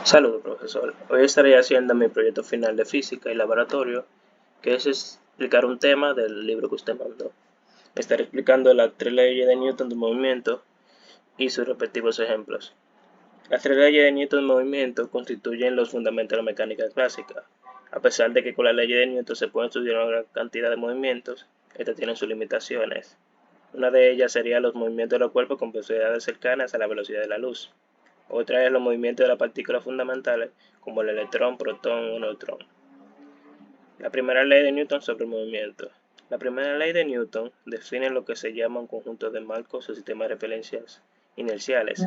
Saludos, profesor. Hoy estaré haciendo mi proyecto final de física y laboratorio, que es explicar un tema del libro que usted mandó. Estaré explicando las tres leyes de Newton del movimiento y sus respectivos ejemplos. Las tres leyes de Newton del movimiento constituyen los fundamentos de la mecánica clásica. A pesar de que con la ley de Newton se pueden estudiar una gran cantidad de movimientos, estas tienen sus limitaciones. Una de ellas sería los movimientos de los cuerpos con velocidades cercanas a la velocidad de la luz. Otra es los movimientos de las partículas fundamentales, como el electrón, protón o neutrón. La primera ley de Newton sobre el movimiento. La primera ley de Newton define lo que se llama un conjunto de marcos o sistemas de referencias inerciales.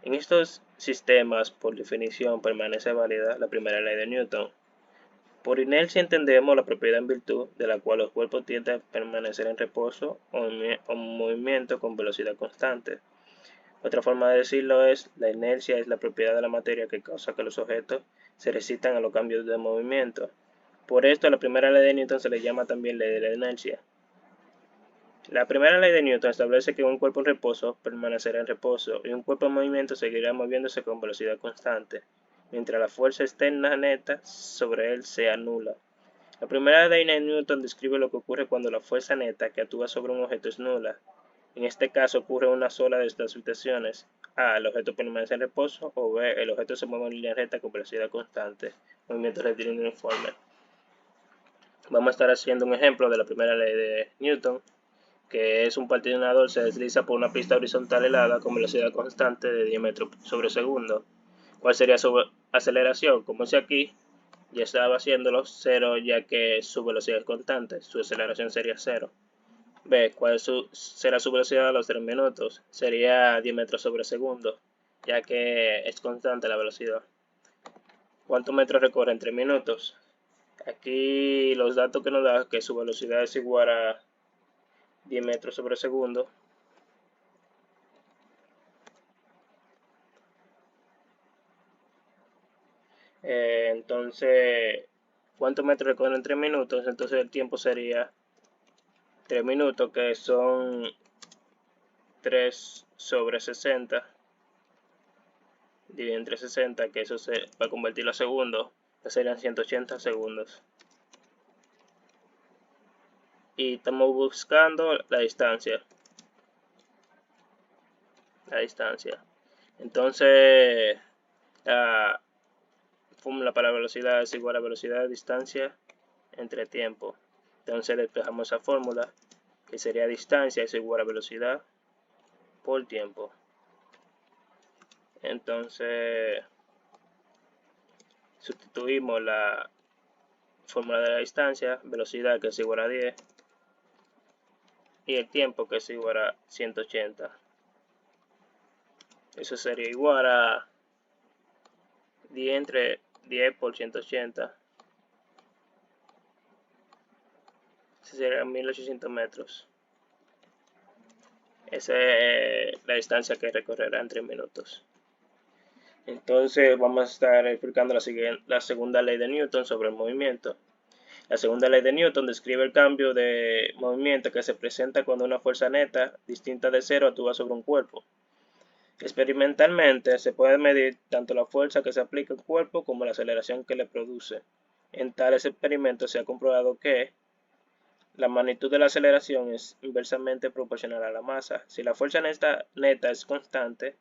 En estos sistemas, por definición, permanece válida la primera ley de Newton. Por inercia entendemos la propiedad en virtud de la cual los cuerpos tienden a permanecer en reposo o en movimiento con velocidad constante. Otra forma de decirlo es, la inercia es la propiedad de la materia que causa que los objetos se resistan a los cambios de movimiento. Por esto, a la primera ley de Newton se le llama también ley de la inercia. La primera ley de Newton establece que un cuerpo en reposo permanecerá en reposo y un cuerpo en movimiento seguirá moviéndose con velocidad constante, mientras la fuerza externa neta sobre él sea nula. La primera ley de Newton describe lo que ocurre cuando la fuerza neta que actúa sobre un objeto es nula. En este caso ocurre una sola de estas situaciones: A. El objeto permanece en reposo, o B. El objeto se mueve en línea recta con velocidad constante, movimiento rectilíneo uniforme. Vamos a estar haciendo un ejemplo de la primera ley de Newton, que es un patinador se desliza por una pista horizontal helada con velocidad constante de 10 metros sobre segundo. ¿Cuál sería su aceleración? Como dice aquí, ya estaba haciéndolo cero, ya que su velocidad es constante, su aceleración sería cero. B. ¿Cuál será su velocidad a los 3 minutos? Sería 10 metros sobre segundo, ya que es constante la velocidad. ¿Cuántos metros recorre en 3 minutos? Aquí los datos que nos da que su velocidad es igual a 10 metros sobre segundo. Entonces, ¿cuántos metros recorre en 3 minutos? Entonces el tiempo sería 3 minutos, que son 3 sobre 60. Dividido entre 60, que eso se va a convertirlo a segundos, que serían 180 segundos. Y estamos buscando la distancia. Entonces, la fórmula para velocidad es igual a velocidad de distancia entre tiempo. Entonces despejamos esa fórmula, que sería distancia es igual a velocidad por tiempo. Entonces sustituimos la fórmula de la distancia, velocidad que es igual a 10, y el tiempo que es igual a 180. Eso sería igual a 10 entre 10 por 180. Eso sería 1800 metros. Esa es la distancia que recorrerá en 3 minutos. Entonces vamos a estar explicando la segunda ley de Newton sobre el movimiento. La segunda ley de Newton describe el cambio de movimiento que se presenta cuando una fuerza neta, distinta de cero, actúa sobre un cuerpo. Experimentalmente se puede medir tanto la fuerza que se aplica al cuerpo como la aceleración que le produce. En tales experimentos se ha comprobado que la magnitud de la aceleración es inversamente proporcional a la masa. Si la fuerza neta es constante,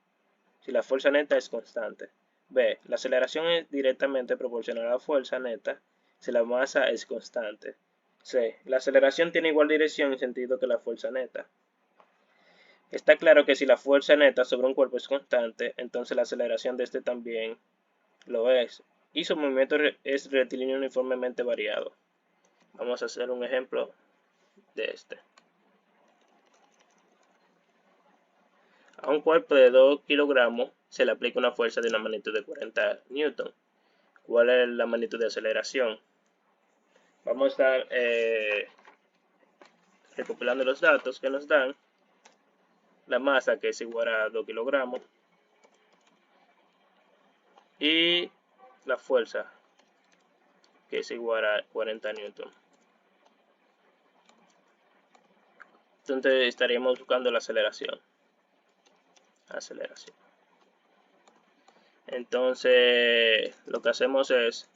B. La aceleración es directamente proporcional a la fuerza neta si la masa es constante. C. La aceleración tiene igual dirección y sentido que la fuerza neta. Está claro que si la fuerza neta sobre un cuerpo es constante, entonces la aceleración de este también lo es, y su movimiento es rectilíneo uniformemente variado. Vamos a hacer un ejemplo de este. A un cuerpo de 2 kilogramos se le aplica una fuerza de una magnitud de 40 newton. ¿Cuál es la magnitud de aceleración? Vamos a estar recopilando los datos que nos dan. La masa, que es igual a 2 kilogramos, y la fuerza, que es igual a 40 newton. Entonces estaríamos buscando la aceleración. Entonces lo que hacemos es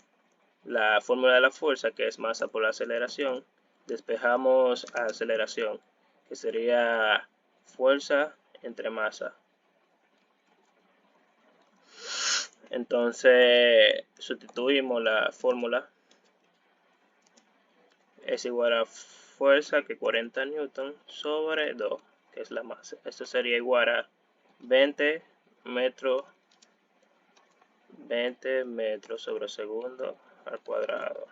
la fórmula de la fuerza, que es masa por la aceleración, despejamos aceleración, que sería fuerza entre masa. Entonces sustituimos la fórmula, es igual a fuerza, que 40 newton, sobre 2, que es la masa. Esto sería igual a 20 metros sobre segundo al cuadrado.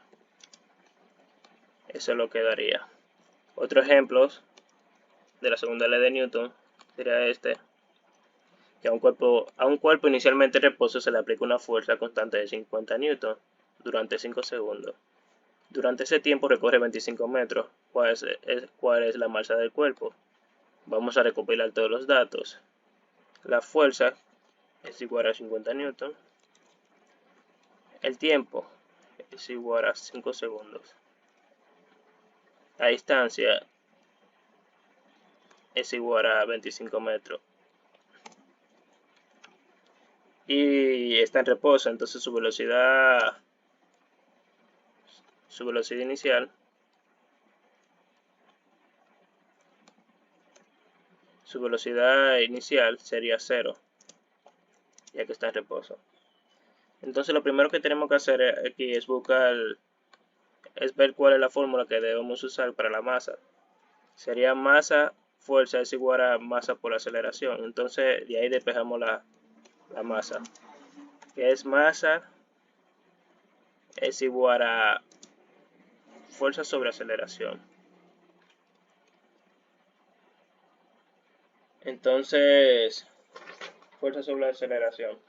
Eso es lo que daría. Otro ejemplo de la segunda ley de Newton sería este, que a un cuerpo inicialmente en reposo se le aplica una fuerza constante de 50 newton durante 5 segundos. Durante ese tiempo recorre 25 metros. ¿Cuál es la masa del cuerpo? Vamos a recopilar todos los datos. La fuerza es igual a 50 newton. El tiempo es igual a 5 segundos. La distancia es igual a 25 metros. Y está en reposo, entonces su velocidad inicial sería 0, ya que está en reposo. Entonces lo primero que tenemos que hacer aquí es ver cuál es la fórmula que debemos usar para la masa. Sería masa, fuerza es igual a masa por aceleración. Entonces de ahí despejamos la masa, que es masa es igual a fuerza sobre aceleración. Entonces, fuerza sobre aceleración.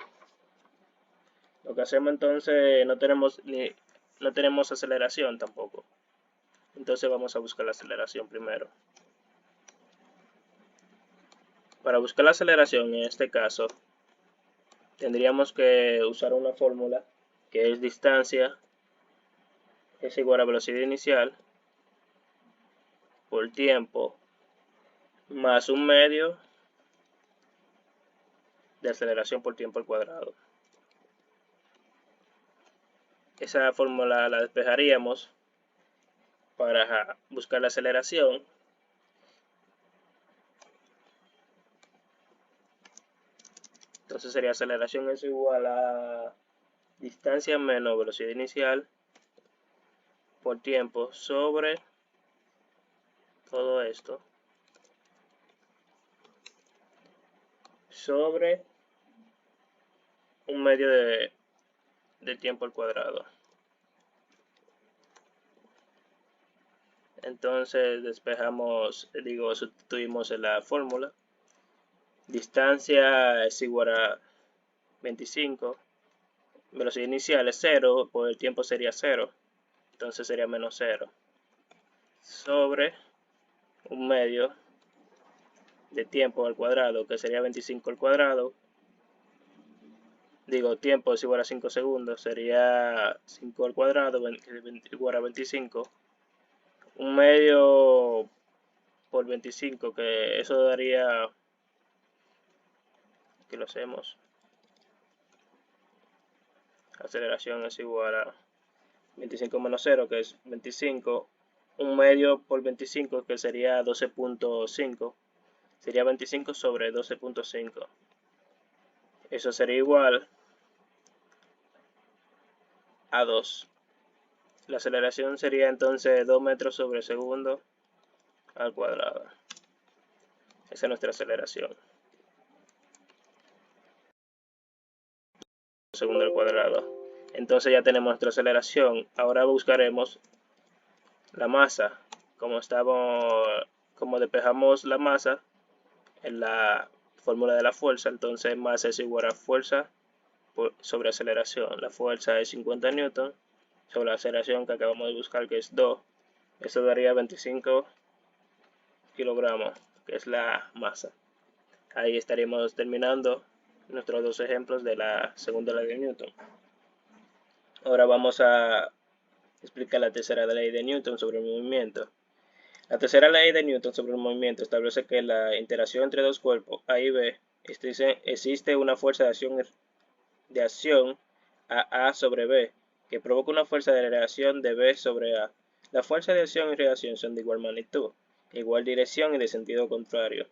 Lo que hacemos entonces, no tenemos aceleración tampoco. Entonces vamos a buscar la aceleración primero. Para buscar la aceleración, en este caso, tendríamos que usar una fórmula que es distancia es igual a velocidad inicial por tiempo más un medio de aceleración por tiempo al cuadrado. Esa fórmula la despejaríamos para buscar la aceleración. Entonces sería aceleración es igual a distancia menos velocidad inicial por tiempo sobre todo esto, sobre un medio de tiempo al cuadrado. Entonces sustituimos en la fórmula. Distancia es igual a 25. Velocidad inicial es 0, por el tiempo sería 0. Entonces sería menos 0. Sobre un medio de tiempo al cuadrado, que sería 25 al cuadrado. Tiempo es igual a 5 segundos, sería 5 al cuadrado, igual a 25. Un medio por 25, que eso daría, que lo hacemos, aceleración es igual a 25 menos 0, que es 25. Un medio por 25, que sería 12.5, sería 25 sobre 12.5. Eso sería igual a 2. La aceleración sería entonces 2 metros sobre segundo al cuadrado. Esa es nuestra aceleración. Segundo al cuadrado. Entonces ya tenemos nuestra aceleración. Ahora buscaremos la masa. Como despejamos la masa en la fórmula de la fuerza, entonces masa es igual a fuerza sobre aceleración. La fuerza es 50 newton sobre la aceleración que acabamos de buscar, que es 2. Eso daría 25 kilogramos, que es la masa. Ahí estaríamos terminando nuestros dos ejemplos de la segunda ley de Newton. Ahora vamos a explicar la tercera ley de Newton sobre el movimiento. La tercera ley de Newton sobre el movimiento establece que la interacción entre dos cuerpos A y B existe una fuerza de acción de acción a sobre B, que provoca una fuerza de reacción de B sobre A. Las fuerzas de acción y reacción son de igual magnitud, igual dirección y de sentido contrario,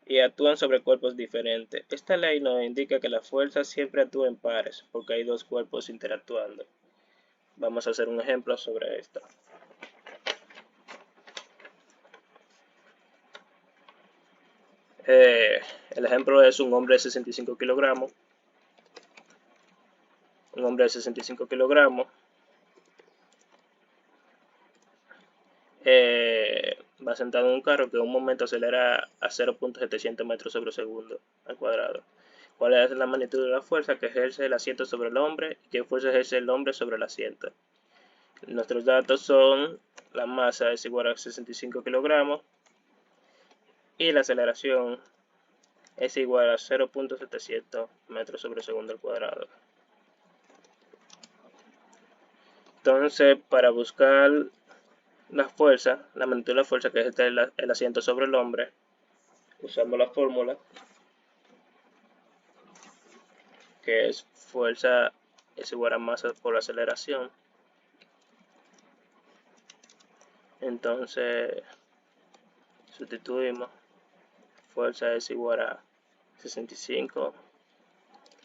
y actúan sobre cuerpos diferentes. Esta ley nos indica que la fuerza siempre actúa en pares, porque hay dos cuerpos interactuando. Vamos a hacer un ejemplo sobre esto. El ejemplo es un hombre de 65 kilogramos. Un hombre de 65 kilogramos va sentado en un carro que en un momento acelera a 0.700 metros sobre segundo al cuadrado. ¿Cuál es la magnitud de la fuerza que ejerce el asiento sobre el hombre y qué fuerza ejerce el hombre sobre el asiento? Nuestros datos son: la masa es igual a 65 kilogramos y la aceleración es igual a 0.700 metros sobre segundo al cuadrado. Entonces, para buscar la fuerza, la magnitud de la fuerza que ejerce el asiento sobre el hombre, usamos la fórmula que es fuerza es igual a masa por aceleración. Entonces sustituimos, fuerza es igual a 65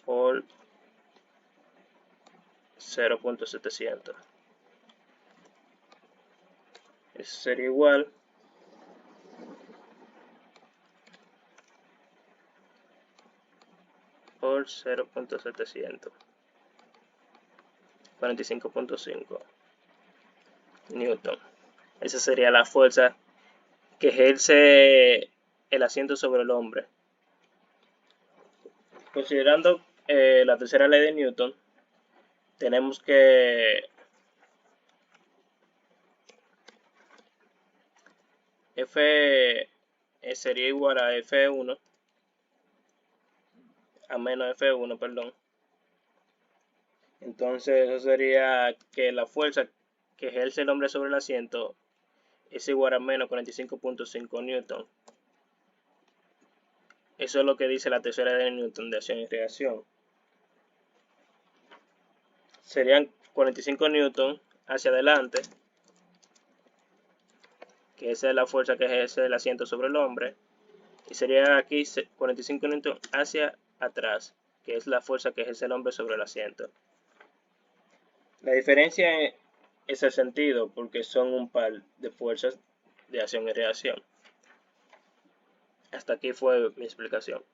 por 0.700. Eso sería igual por 0.700, 45.5 newton. Esa sería la fuerza que ejerce el asiento sobre el hombre. Considerando la tercera ley de Newton, tenemos que F sería igual a F1, a menos F1, perdón. Entonces eso sería que la fuerza que ejerce el hombre sobre el asiento es igual a menos 45.5 newton. Eso es lo que dice la tercera ley de Newton de acción y reacción. Serían 45 newton hacia adelante, que esa es la fuerza que ejerce el asiento sobre el hombre, y sería aquí 45 newton hacia atrás, que es la fuerza que ejerce el hombre sobre el asiento. La diferencia es el sentido, porque son un par de fuerzas de acción y reacción. Hasta aquí fue mi explicación.